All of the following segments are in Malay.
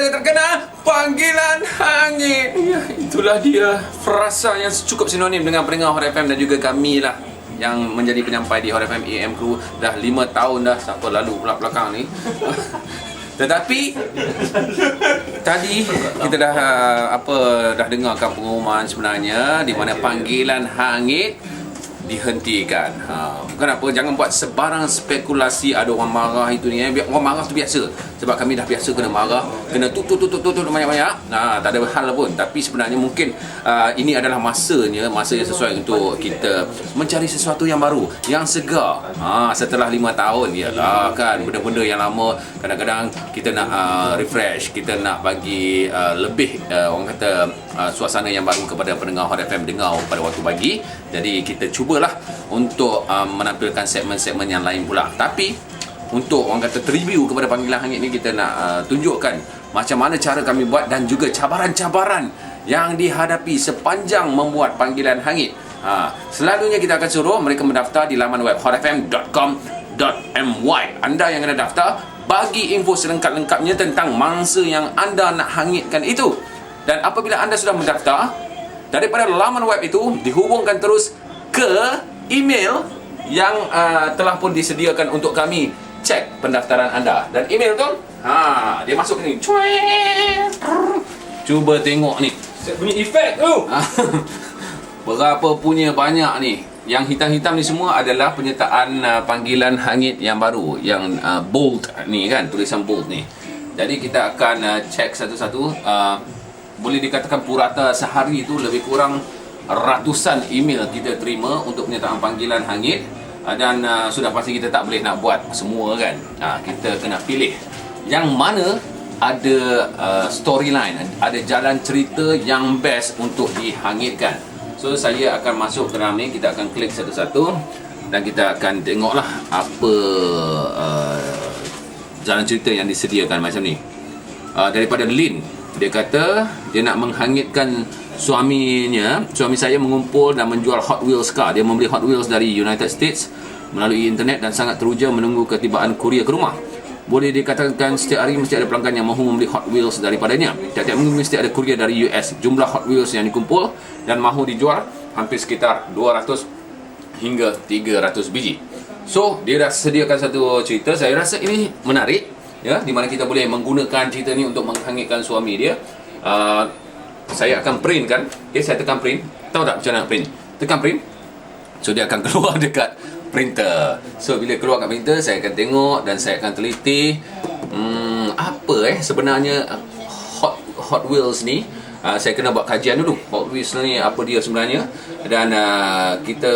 terkena panggilan hangit. Ya, itulah dia frasa yang cukup sinonim dengan pendengar Hot FM dan juga kami lah yang menjadi penyampai di Hot FM AM Crew. Dah 5 tahun dah, siapa lalu pula belakang ni. Tetapi tadi kita dah dah dengarkan pengumuman sebenarnya di mana panggilan hangit dihentikan. Kenapa? Jangan buat sebarang spekulasi ada orang marah itu ni. Orang marah tu biasa. Sebab kami dah biasa kena marah, kena tut banyak-banyak. Tak ada hal pun. Tapi sebenarnya mungkin ini adalah masa yang sesuai untuk kita mencari sesuatu yang baru, yang segar. Setelah 5 tahun, yalah kan, benda-benda yang lama kadang-kadang kita nak refresh, kita nak bagi lebih orang kata suasana yang baru kepada pendengar Hot FM dengar pada waktu pagi. Jadi kita cubalah untuk menampilkan segmen-segmen yang lain pula. Tapi untuk orang kata review kepada panggilan hangit ni, kita nak tunjukkan macam mana cara kami buat dan juga cabaran-cabaran yang dihadapi sepanjang membuat panggilan hangit. Selalunya kita akan suruh mereka mendaftar di laman web hotfm.com.my. Anda yang kena daftar, bagi info selengkap-lengkapnya tentang mangsa yang anda nak hangitkan itu. Dan apabila anda sudah mendaftar, daripada laman web itu dihubungkan terus ke email yang telah pun disediakan untuk kami cek pendaftaran anda. Dan email tu dia masuk ni. Cuba tengok ni. Set bunyi efek tu. Berapa punya banyak ni. Yang hitam-hitam ni semua adalah penyertaan panggilan hangit yang baru, yang bold ni kan, tulisan bold ni. Jadi kita akan cek satu-satu. Boleh dikatakan purata sehari itu lebih kurang ratusan email kita terima untuk penyertaan panggilan hangit. Dan sudah pasti kita tak boleh nak buat semua kan. Kita kena pilih yang mana ada storyline, ada jalan cerita yang best untuk dihangitkan. So saya akan masuk ke dalam ni, kita akan klik satu-satu dan kita akan tengoklah apa jalan cerita yang disediakan macam ni. Daripada Lin, dia kata dia nak menghangitkan suami saya mengumpul dan menjual Hot Wheels car. Dia membeli Hot Wheels dari United States melalui internet dan sangat teruja menunggu ketibaan kurier ke rumah. Boleh dikatakan setiap hari mesti ada pelanggan yang mahu membeli Hot Wheels daripadanya. Tiap-tiap minggu mesti ada kurier dari US. Jumlah Hot Wheels yang dikumpul dan mahu dijual hampir sekitar 200 hingga 300 biji. So, dia dah sediakan satu cerita. Saya rasa ini menarik, ya, di mana kita boleh menggunakan cerita ni untuk menghangitkan suami dia. Saya akan print kan. Saya tekan print. Tahu tak macam mana nak print? Tekan print. So dia akan keluar dekat printer. So bila keluar kat printer, saya akan tengok dan saya akan teliti apa sebenarnya Hot Wheels ni. Saya kena buat kajian dulu. Hot Wheels ni apa dia sebenarnya. Dan kita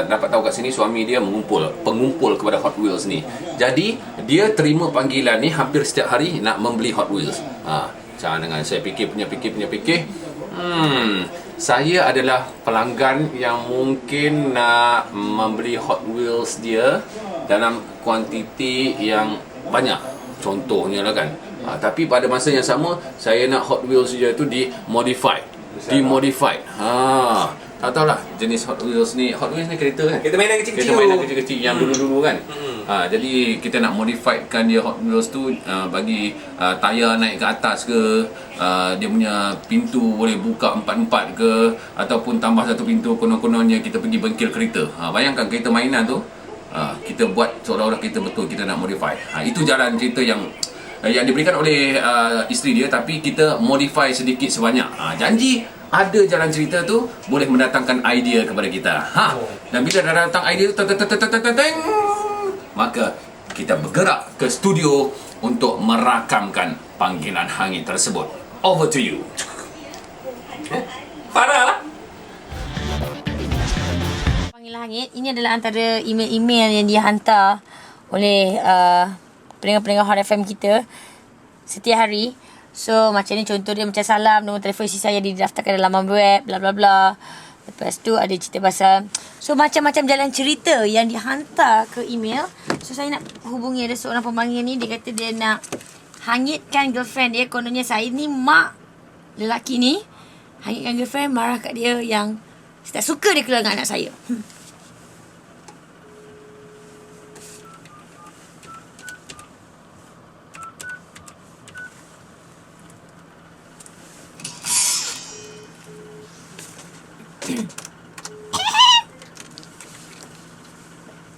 dapat tahu kat sini suami dia pengumpul kepada Hot Wheels ni. Jadi dia terima panggilan ni hampir setiap hari nak membeli Hot Wheels. Jangan dengan saya fikir. Saya adalah pelanggan yang mungkin nak membeli Hot Wheels dia dalam kuantiti yang banyak. Contohnya lah kan. Tapi pada masa yang sama, saya nak Hot Wheels dia tu dimodified. Tak tahulah jenis Hot Wheels ni. Hot Wheels ni kereta kan? Kereta mainan kecil-kecil. Kereta mainan kecil-kecil yang dulu-dulu kan. Jadi kita nak modifiedkan dia Hot Wheels tu, bagi tayar naik ke atas ke, dia punya pintu boleh buka 4-4 ke, ataupun tambah satu pintu konon-kononnya kita pergi bengkel kereta. Bayangkan kereta mainan tu, kita buat seolah-olah kita betul kita nak modify. Itu jalan cerita yang diberikan oleh isteri dia, tapi kita modify sedikit sebanyak. Janji ada jalan cerita tu boleh mendatangkan idea kepada kita. Dan bila dah datang idea tu, maka kita bergerak ke studio untuk merakamkan panggilan hangit tersebut. Over to you. Parah lah. Panggilan hangit ini adalah antara email-email yang dihantar oleh pendengar-pendengar Hot FM kita setiap hari. So macam ni contoh dia, macam salam, nombor telefon isteri saya didaftarkan dalam laman web, bla bla bla. Lepas tu ada cerita pasal, so macam-macam jalan cerita yang dihantar ke email. So saya nak hubungi ada seorang pemanggil ni, dia kata dia nak hangitkan girlfriend dia. Kononnya saya ni mak lelaki ni hangitkan girlfriend, marah kat dia yang tak suka dia keluar dengan anak saya.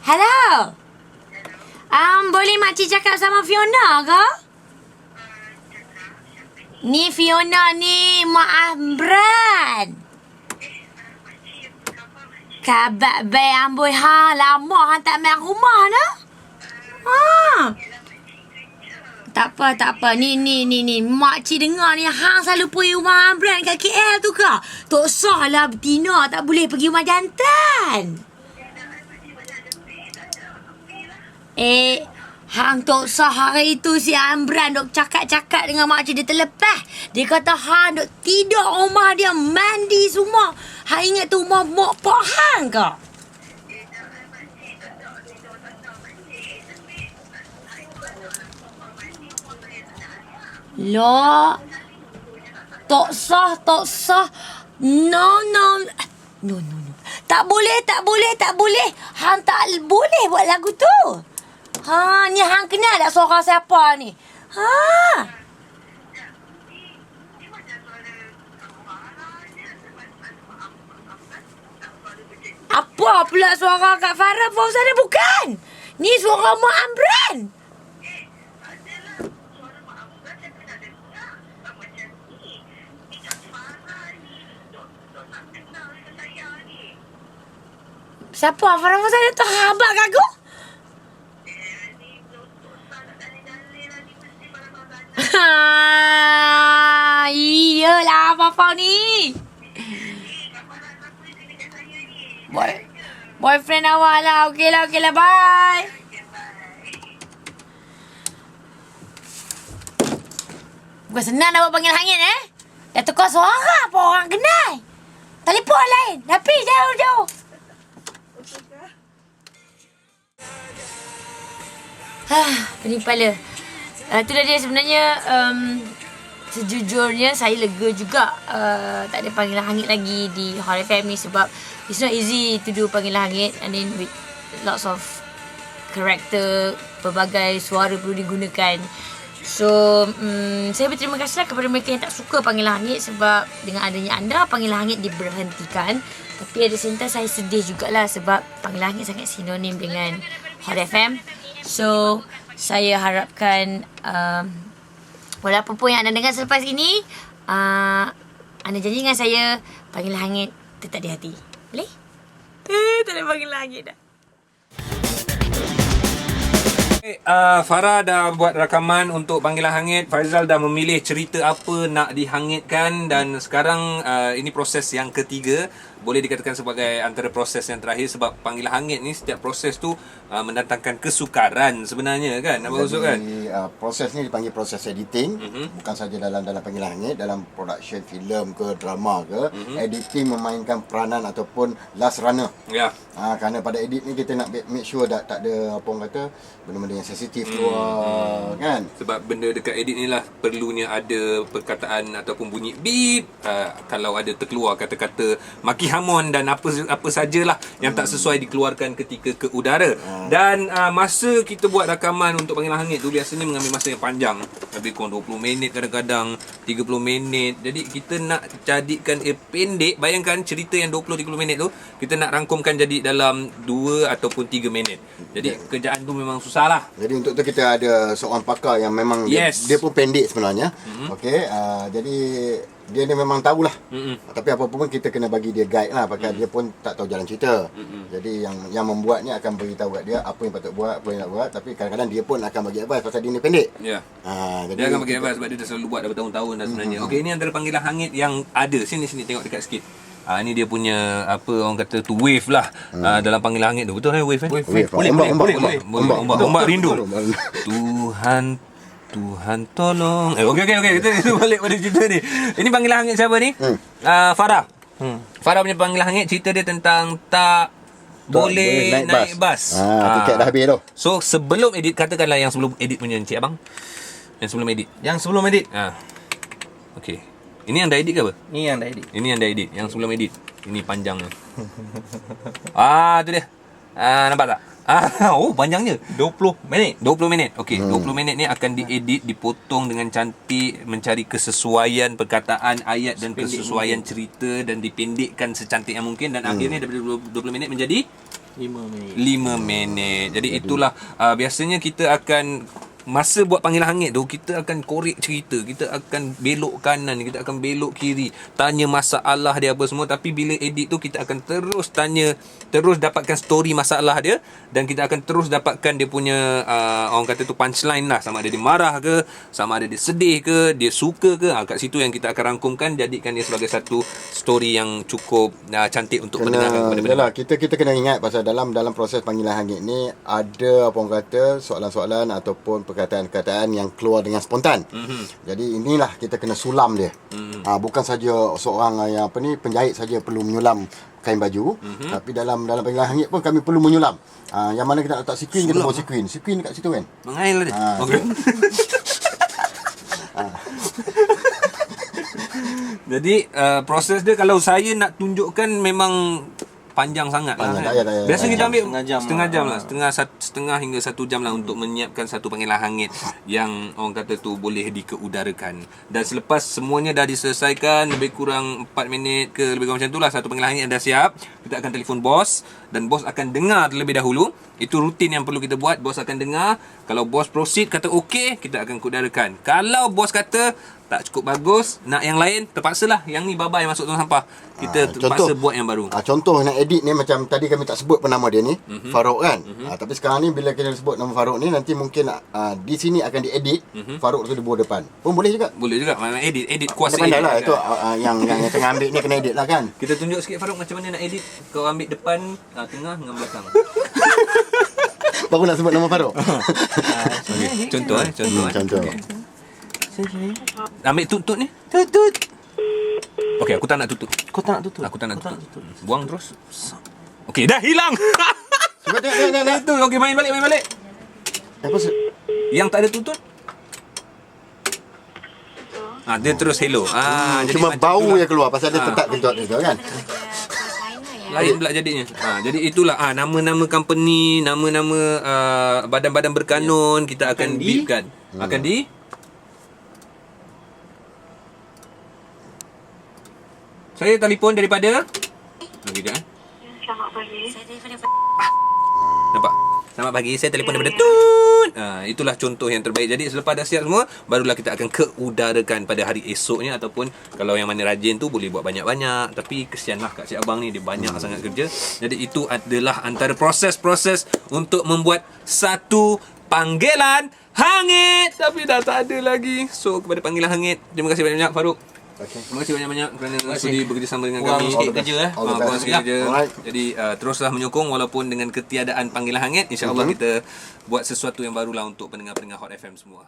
Hello. Boleh makcik cakap sama Fiona ke? Ni Fiona ni, Mak Amran. Khabar baik amboi ha, lama hang tak main rumah dah. Ha. Tak apa. Ni. Makcik dengar ni hang selalu pergi rumah Amran kat KL tu ke? Tak sah lah betina tak boleh pergi rumah jantan. Hang tak sah hari tu si Amran duk cakap-cakap dengan makcik dia terlepas. Dia kata hang duk tidur rumah dia, mandi semua. Hang ingat tu rumah mak pak hang ke? Loh. Tak sah. No. Tak boleh. Hang tak boleh buat lagu tu. Ha, ni hang kenal tak suara siapa ni? Ha. Apa pula suara Kak Farah Fauzana? Bukan. Ni suara Mak Amran. Siapa Farah Fauzana tu? Habak kagu? Iyalah apa ni. Boyfriend awak lah. Okey lah, bye. Bukan senang nak buat panggil hangit Dah tukar suara apa orang kenal. Telefon lain. Tapi jauh. Pening kepala. Itulah dia sebenarnya. Sejujurnya saya lega juga tak ada panggilan hangit lagi di Hot FM ni, sebab it's not easy to do panggilan hangit, and then with lots of karakter, pelbagai suara perlu digunakan. So saya berterima kasih lah kepada mereka yang tak suka panggilan hangit, sebab dengan adanya anda panggilan hangit diberhentikan. Tapi ada same time saya sedih jugalah, sebab panggilan hangit sangat sinonim dengan Hot FM. So saya harapkan walaupun pun yang anda dengar selepas ini, anda janji dengan saya panggilan hangit tetap di hati. Boleh? Tak ada panggilan hangit dah. Farah dah buat rakaman untuk panggilan hangit. Faizal dah memilih cerita apa nak dihangitkan, dan sekarang ini proses yang ketiga. Boleh dikatakan sebagai antara proses yang terakhir, sebab panggilan hangit ni setiap proses tu mendatangkan kesukaran sebenarnya kan. Apa maksud kan? Proses ni dipanggil proses editing. Bukan saja dalam panggilan hangit, dalam production filem ke drama ke, editing memainkan peranan ataupun last runner. Ya. Kerana pada edit ni kita nak make sure tak ada apa orang kata benda-benda yang sensitif keluar kan. Sebab benda dekat edit ni lah perlunya ada perkataan ataupun bunyi beep, kalau ada terkeluar kata-kata maki hamon dan apa sajalah yang tak sesuai dikeluarkan ketika ke udara. Dan masa kita buat rakaman untuk panggilan hangit tu biasanya mengambil masa yang panjang, lebih kurang 20 minit, kadang-kadang 30 minit. Jadi kita nak jadikan pendek. Bayangkan cerita yang 20-30 minit tu kita nak rangkumkan jadi dalam 2 ataupun 3 minit. Jadi kerjaan tu memang susah lah. Jadi untuk tu kita ada seorang pakar yang memang dia pun pendek sebenarnya. Okey, jadi dia ni memang tahulah. Tapi apa pun kita kena bagi dia guide lah, pasal dia pun tak tahu jalan cerita. Jadi yang membuat ni akan beritahu kat dia apa yang patut buat, apa yang nak buat. Tapi kadang-kadang dia pun akan bagi advice pasal dia ni pendek. Ya. Jadi Dia akan bagi advice sebab dia dah selalu buat dah bertahun-tahun dah sebenarnya. Okey, ini antara panggilan hangit yang ada. Sini tengok dekat sikit. Ini dia punya apa orang kata tu wave lah. Dalam panggilan hangit tu. Betul kan wave kan? Wave. Ombak rindu. Tuhan tolong. Okey. Kita balik pada cerita ni. Ini panggilan hangit siapa ni? Farah. Farah punya panggilan hangit, cerita dia tentang tak boleh naik bas. Tiket dah habis tu. So sebelum edit, katakanlah yang sebelum edit punya encik abang. Yang sebelum edit. Okey. Ini yang dah edit ke apa? Ni yang dah edit. Ini yang dah edit. Yang sebelum edit. Ini panjang ni. Tu dia. Nampak tak? Oh, panjangnya 20 minit. 20 minit. Okey, 20 minit ni akan diedit, dipotong dengan cantik, mencari kesesuaian perkataan, ayat dan kesesuaian cerita dan dipendekkan secantik yang mungkin dan akhirnya daripada 20 minit menjadi 5 minit. Jadi itulah biasanya kita akan masa buat Panggilan Hangit tu, kita akan korek cerita, kita akan belok kanan, kita akan belok kiri, tanya masalah dia apa semua. Tapi bila edit tu, kita akan terus tanya, terus dapatkan story masalah dia, dan kita akan terus dapatkan dia punya orang kata tu punchline lah. Sama ada dia marah ke, sama ada dia sedih ke, dia suka ke, kat situ yang kita akan rangkumkan, jadikan dia sebagai satu story yang cukup cantik untuk pendengar. Yalah, kita kena ingat pasal dalam proses Panggilan Hangit ni ada apa orang kata soalan-soalan ataupun perkataan-perkataan yang keluar dengan spontan. Jadi inilah kita kena sulam dia. Bukan saja seorang yang penjahit saja perlu menyulam kain baju, tapi dalam Panggilan Hangit pun kami perlu menyulam. Yang mana kita nak letak sequin, kita bawa sequin kat situ kan. Mengail dia. Okay. Jadi proses dia kalau saya nak tunjukkan memang panjang sangat lah kan. Biasa kita ambil setengah jam lah, setengah hingga 1 jam lah untuk menyiapkan satu Panggilan Hangit yang orang kata tu boleh dikeudarakan. Dan selepas semuanya dah diselesaikan, lebih kurang 4 minit ke lebih kurang macam tu lah, satu Panggilan Hangit dah siap, kita akan telefon bos dan bos akan dengar terlebih dahulu. Itu rutin yang perlu kita buat. Bos akan dengar, kalau bos proceed kata okey, kita akan keudarakan. Kalau bos kata tak cukup bagus, nak yang lain, terpaksalah yang ni bye-bye masuk tong sampah. Kita terpaksa buat yang baru. Contoh nak edit ni, macam tadi kami tak sebut pun nama dia ni, Farouk kan. Tapi sekarang ni bila kita sebut nama Farouk ni, nanti mungkin di sini akan diedit, Farouk tu dibawa depan. Pun boleh juga. Boleh juga. Memang edit kuasa edit lah. Itu yang tengah ambil ni kena edit lah kan. Kita tunjuk sikit Farouk macam mana nak edit. Kau ambil depan, tengah dengan belakang. Baru nak sebut nama Farouk. Okay. Contoh. Okay. Ambil tutut ni. Tutut. Okey, aku tak nak tutut. Kau tak nak tutut? Aku tak nak tutut. Buang terus. Okey, dah hilang. Cuba tengok. Itu okey, main balik. Apa Yang tak ada tutut? Dia terus hello. Jadi cuma bau yang keluar pasal dia tetap kentut dia kan. Lain pula jadinya. Jadi itulah nama-nama company, nama-nama badan-badan berkanun kita akan bipkan. Akan di Saya telefon daripada Selamat pagi. Nampak? Selamat pagi, saya telefon daripada Tut. Itulah contoh yang terbaik. Jadi selepas dah siap semua, barulah kita akan keudarakan pada hari esoknya. Ataupun kalau yang mana rajin tu boleh buat banyak-banyak. Tapi kesianlah kat Cik Abang ni, dia banyak sangat kerja. Jadi itu adalah antara proses-proses untuk membuat satu Panggilan Hangit. Tapi dah tak ada lagi. So kepada Panggilan Hangit, terima kasih banyak-banyak Farouk. Terima kasih banyak-banyak kerana sudi bekerjasama dengan kami. Sikit kerja Kurang sikit kerja. Jadi teruslah menyokong walaupun dengan ketiadaan Panggilan Hangit. InsyaAllah kita buat sesuatu yang barulah untuk pendengar-pendengar Hot FM semua.